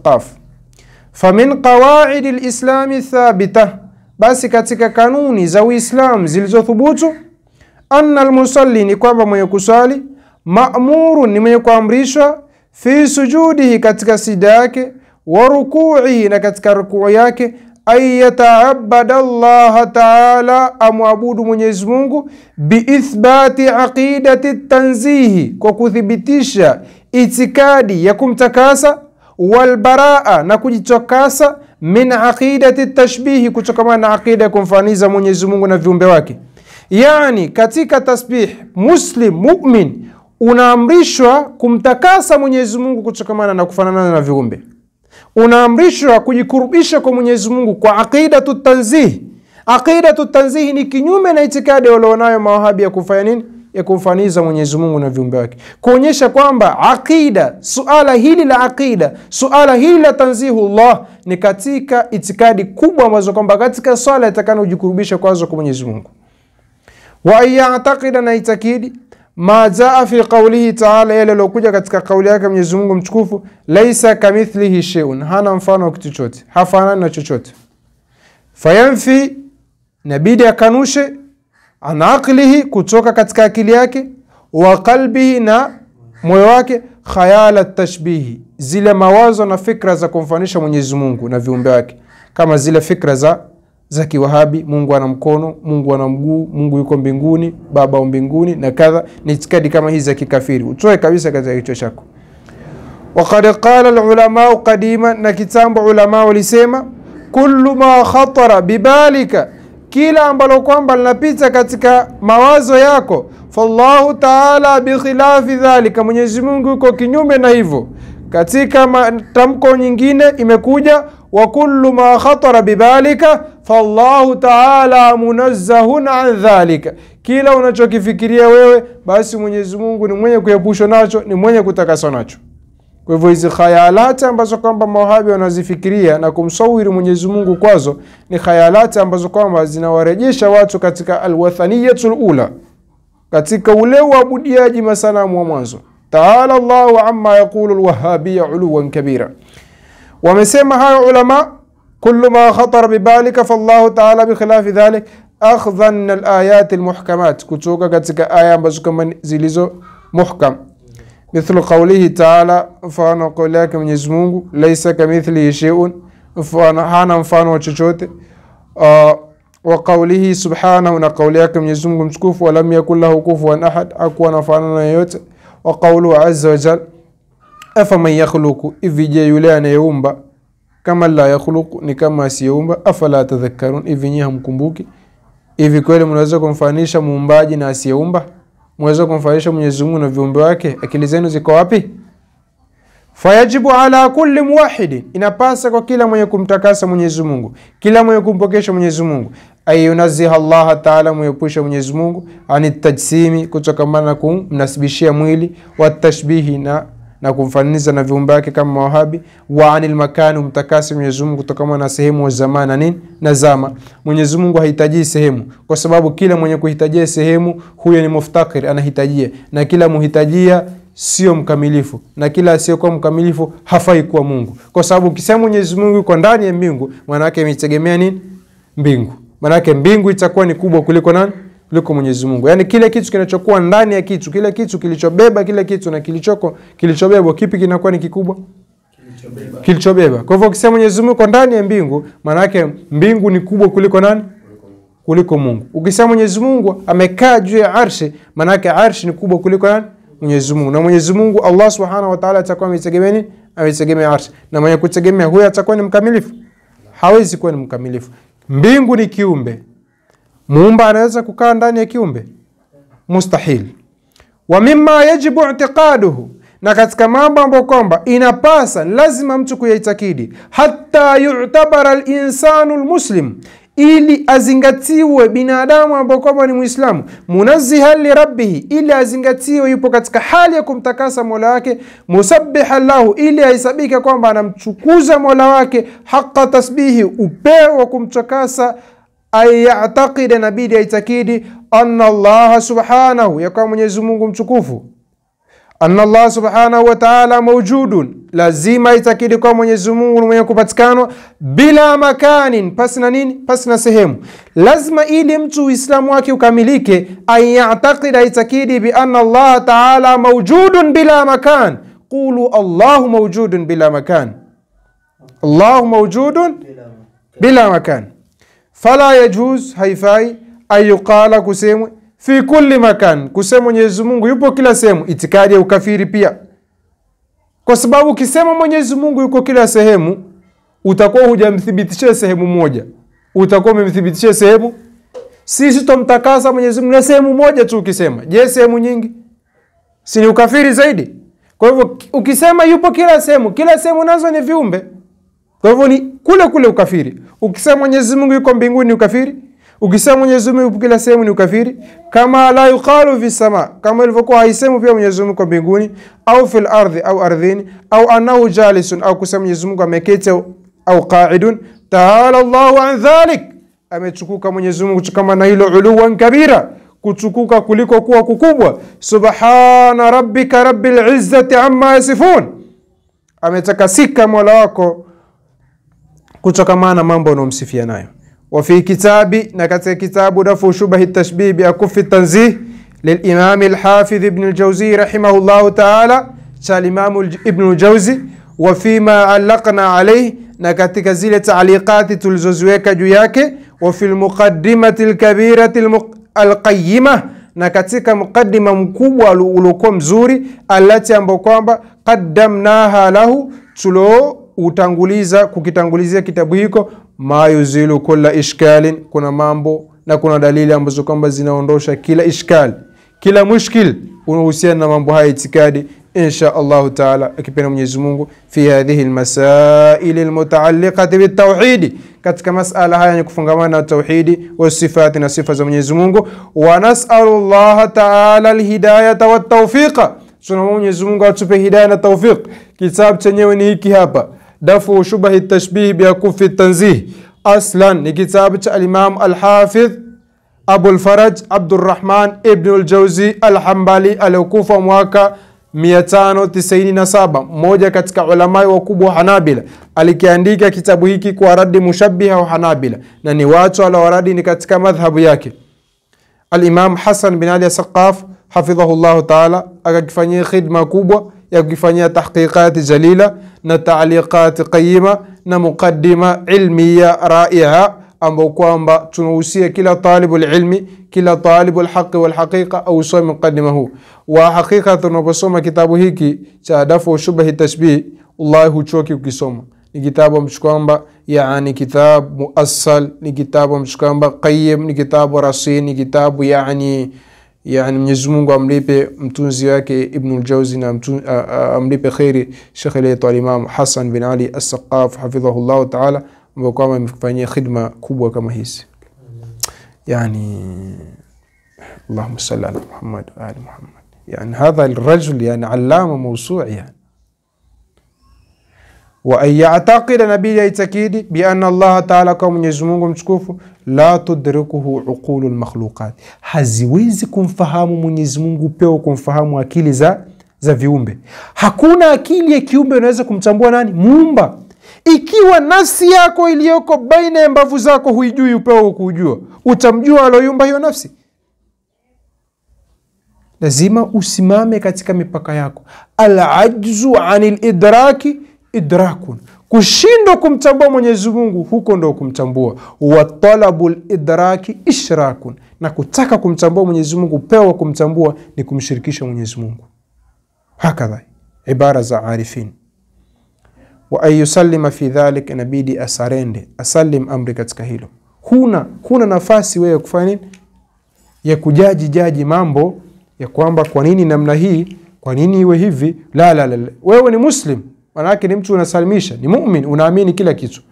Qaf. Famin qawaid al-islam thabita, basi katika kanuni za Uislamu zilizothubutu, anna al-musalli, ni kwamba mwenye kusali, ma'murun, ni mwenye kuamrishwa, fi sujudihi, katika sijda yake, wa ruku'ihi, na katika rukuu yake, ay yata'abbada Allah ta'ala, amwabudu Mwenyezi Mungu, biithbati aqidati tanzihi, kwa kuthibitisha itikadi ya kumtakasa, walbaraa, na kujitokasa, min aqidati tashbihi, kutokana na aqida ya kumfaniza Mwenyezi Mungu na viumbe wake. Yani katika tasbih, muslim mu'min unaamrishwa kumtakasa Mwenyezi Mungu kutokana na kufanana na viumbe. Unaamrishwa kujikurubisha kwa Mwenyezi Mungu kwa aqidatu tanzih. Aqidatu tanzih ni kinyume na itikadi walionayo mawahabi ya kufanya nini? Ya kumfaniza Mwenyezi Mungu na viumbe wake. Kuonyesha kwamba aqida, suala hili la aqida, suala hili la tanzihullah ni katika itikadi kubwa ambazo kwamba katika swala itakana ujikurubisha kwazo kwa Mwenyezi Mungu. Wa ya'taqida, na itakidi, ma jaa fi qawlihi ta'ala, yale lokuja katika kauli yake Mwenyezi Mungu mtukufu, laisa kamithlihi shay'un, hana mfano wa kitu chochote, hafanani na chochote. Fayanfi, nabidi akanushe, an aqlihi, kutoka katika akili yake, wa qalbihi, na moyo wake, khayala tashbihi, zile mawazo na fikra za kumfanisha Mwenyezi Mungu na viumbe wake, kama zile fikra za kiwahabi, Mungu ana mkono, Mungu ana mguu, Mungu yuko mbinguni, baba wa mbinguni na kadha. Ni itikadi kama hizi za kikafiri, utoe kabisa katika kichwa chako. Waqad qala al-ulama qadima, na kitambo ulama walisema, kullu ma khatara bibalika, kila ambalo kwamba linapita katika mawazo yako, fallahu ta'ala bi khilafi dhalika, Mwenyezi Mungu yuko kinyume na hivyo. Katika tamko nyingine imekuja, wa kullu ma khatara bibalika fallahu ta'ala munazzahun an dhalika, kila unachokifikiria wewe basi Mwenyezi Mungu ni mwenye kuepushwa nacho, ni mwenye kutakaswa nacho. Kwa hivyo hizi khayalati ambazo kwamba mawahabi wanazifikiria na kumsawiri Mwenyezi Mungu kwazo, ni khayalati ambazo kwamba zinawarejesha watu katika alwathaniyatul ula, katika ule uabudiaji masanamu wa mwanzo. Ta'ala Allahu amma yaqulu alwahabiyya uluwan kabira. Wamesema hayo ulama, kullu ma khatara bibalika fallahu ta'ala bi khilafi dhalik, akhdhan al-ayat al-muhkamat, kutoka katika aya ambazo kama zilizo muhkam. Mithlu qawlihi ta'ala, mfano kauli yake Mwenyezi Mungu, laysa kamithlihi shay'un, mfano hana mfano chochote. Wa qawlihi subhanahu, na kauli yake Mwenyezi Mungu mtukufu, wa lam yakul lahu kufuwan ahad, hakuwa na mfano na yote. Wa qawluhu azza wa jalla, afaman yakhluqu, ivije yule anayeumba, kama la yakhluqu, ni kama asiyeumba, afala tadhakkarun, ivinyi hamkumbuki. Hivi kweli mnaweza kumfanisha muumbaji na asiyeumba? Mweza kumfanisha Mwenyezi Mungu na viumbe wake? Akili zenu ziko wapi? Fayajibu ala kulli muwahhid, inapasa kwa kila mwenye kumtakasa Mwenyezi Mungu, kila mwenye kumpokesha Mwenyezi Mungu, ayunazziha Allah Ta'ala, mwepuisha Mwenyezi Mungu, anitajsimi, kutokana na kumnasibishia mwili, wa tashbihi, na kumfananisha na viumbe wake kama mawahabi, wa anil makani, mtakasi Mwenyezi Mungu kutokana na sehemu wa zamana nini na zama. Mwenyezi Mungu hahitaji sehemu, kwa sababu kila mwenye kuhitajia sehemu huyo ni muftakir, anahitajia, na kila muhitajia sio mkamilifu, na kila asiyokuwa mkamilifu hafai kuwa Mungu. Kwa sababu ukisema Mwenyezi Mungu yuko ndani ya mbingu, maana yake imetegemea nini? Mbingu. Maana yake mbingu itakuwa ni kubwa kuliko nani? Kuliko Mwenyezi Mungu. Yani kile kitu kinachokuwa ndani ya kitu, kile kitu kilichobeba kile kitu na kilichobebwa, kipi kinakuwa ni kikubwa? Kilichobeba. Kwa hivyo ukisema Mwenyezi Mungu yuko ndani ya mbingu, maana yake mbingu ni kubwa kuliko nani? Kuliko Mungu. Ukisema Mwenyezi Mungu amekaa juu ya arshi, maana yake arshi ni kubwa kuliko nani? Mwenyezi Mungu. Na Mwenyezi Mungu Allah Subhanahu wa Ta'ala atakuwa ametegemea nini? Ametegemea arshi. Na mwenye kutegemea huyo atakuwa ni mkamilifu? Hawezi kuwa ni mkamilifu. Mbingu ni kiumbe. Muumba anaweza kukaa ndani ya kiumbe? Mustahil. Wa mimma yajibu i'tiqaduhu, na katika mambo ambayo kwamba inapasa lazima mtu kuyaitakidi, hatta yu'tabara al-insanu al-muslim, ili azingatiwe binadamu ambaye kwamba ni Muislamu, munazzihan li rabbih, ili azingatiwe yupo katika hali ya kumtakasa Mola wake, musabbihan lahu, ili aisabika kwamba anamchukuza Mola wake, haqqa tasbihi, upeo wa kumtakasa. Ay ya'taqid, nabidi aitakidi, anna Allah subhanahu, yakwa Mwenyezi Mungu mtukufu, anna Allah subhanahu wa ta'ala mawjudun, lazima itakidi kwa Mwenyezi Mungu mwenye kupatikana, bila makanin, pasina nini? Pasina sehemu. Lazima ili mtu Uislamu wake ukamilike, ayataqida itakidi bi anna Allah ta'ala mawjudun bila makan. Qulu Allahu mawjudun bila makan, Allahu mawjudun bila makan. Fala yajuz, haifai ayuqala, kusemwe fi kulli makan, kusema Mwenyezi Mungu yupo kila sehemu, itikadi ya ukafiri pia. Kwa sababu ukisema Mwenyezi Mungu yuko kila sehemu, utakuwa hujamthibitishia sehemu moja, utakuwa umemthibitishia sehemu. Sisi tumtakasa Mwenyezi Mungu na sehemu moja tu ukisema. Je, sehemu nyingi? Si ni ukafiri zaidi? Kwa hivyo ukisema yupo kila sehemu nazo ni viumbe. Kwa hivyo ni kule kule ukafiri. Ukisema Mwenyezi Mungu yuko mbinguni ni ukafiri. Ukisema Mwenyezi Mungu yupo kila sehemu ni ukafiri. Kama la yuqalu fi sama, kama ilivyokuwa haisemu pia Mwenyezi Mungu yuko mbinguni, au fil ardhi, au ardhini, au annahu jalisun, au kusema Mwenyezi Mungu ameketi, au qa'idun. Ta'ala Allahu an dhalik, amechukuka Mwenyezi Mungu kutokana na hilo, uluwan kabira, kuchukuka kuliko kuwa kukubwa. Subhana rabbika rabbil izzati amma yasifun, ametakasika Mola wako kutokana na mambo unomsifia nayo. Wa fi kitabi, na katika kitabu Dafu Shubahi Tashbih bi Akufi Tanzih للإمام الحافظ ابن الجوزي رحمه الله تعالى، الإمام ابن الجوزي، وفيما علقنا عليه، نكتك زيلة تعليقات تلزوزوك جوياك، وفي المقدمة الكبيرة القيمة، نكتك مقدمة مكوبة لكم زوري التي أمبقوamba قدمناها له، تلو utanguliza kukitangulizia kitabu hiko, ma yuzilu kulla ishkalin, kuna mambo na kuna dalili ambazo kwamba zinaondosha kila ishkal, kila mushkil unahusiana na mambo haya itikadi, insha Allah taala akipenda Mwenyezi Mungu, fi hadhihi almasail almutaalliqati bitawhid, katika masala haya ni kufungamana na tauhidi wa sifati na sifa za Mwenyezi Mungu. Wa nas'alu Allah taala alhidayata wattawfiqa, tunamwomba Mwenyezi Mungu atupe hidayah na tawfiq. Kitabu chenyewe ni hiki hapa, Dafu Shubahi Tashbih bi Akufi Tanzih. Aslan ni kitabu cha al-Imam al-Hafidh Abul Faraj Abdurrahman ibn al-Jawzi al-Hanbali aliyekufa mwaka 597, mmoja katika ulama wakubwa Hanabila. Alikiandika kitabu hiki kwa radi mushabbiha wa Hanabila, na ni watu walawaradi ni katika madhhabu yake. Al-Imam Hassan bin Ali Saqaf hafidhahu Allah ta'ala akakifanyia khidma kubwa ya kufanyia tahqiqat jalila na ta'liqat qayyima na muqaddima ilmiya ra'iha, ambao kwamba tunahusia kila talibul ilmi, kila talibul haqq wal haqiqa au soma muqaddima huu. Wa haqiqa tunaposoma kitabu hiki cha Dafu Shubahi Tashbih, Allah huchoki ukisoma. Ni kitabu mshkwamba, yani kitabu muassal, ni kitabu mshkwamba qayyim, ni kitabu rasin, ni kitabu yani Mwenyezi Mungu amlipe mtunzi wake Ibn al-Jawzi na amlipe khairi Sheikh al-Imam Hassan bin Ali as-Saqaf hafidhahu Allah ta'ala, ambao kama amefanyia khidma kubwa kama hizi. Yani Allahumma salli ala Muhammad wa ali Muhammad. Yani hadha al-rajul yani allama mawsu'i yani. Wa an ya'taqida nabiyya itakidi bi anna Allah ta'ala, kwa Mwenyezi Mungu mtukufu, la tudrikuhu uqulul makhluqat, haziwezi kumfahamu Mwenyezi Mungu peo kumfahamu akili za viumbe. Hakuna akili ya kiumbe inaweza kumtambua nani? Muumba. Ikiwa nafsi yako iliyoko baina ya mbavu zako huijui upeo kujua, utamjua aloyumba hiyo nafsi? Lazima usimame katika mipaka yako. Al-ajzu anil idraki idrakun, kushindwa kumtambua Mwenyezi Mungu huko ndo kumtambua. Wa talabul idraki ishrakun, na kutaka kumtambua Mwenyezi Mungu pewa kumtambua ni kumshirikisha Mwenyezi Mungu. Hakadha ibara za arifin. Wa ayusallima fi dhalik, inabidi asarende, asalim amri katika hilo. Kuna nafasi wewe kufanya nini? Ya kujaji mambo ya kwamba kwa nini namna hii, kwa nini iwe hivi. La, wewe ni muslim, maana yake ni mtu unasalimisha, ni muumini, unaamini kila kitu.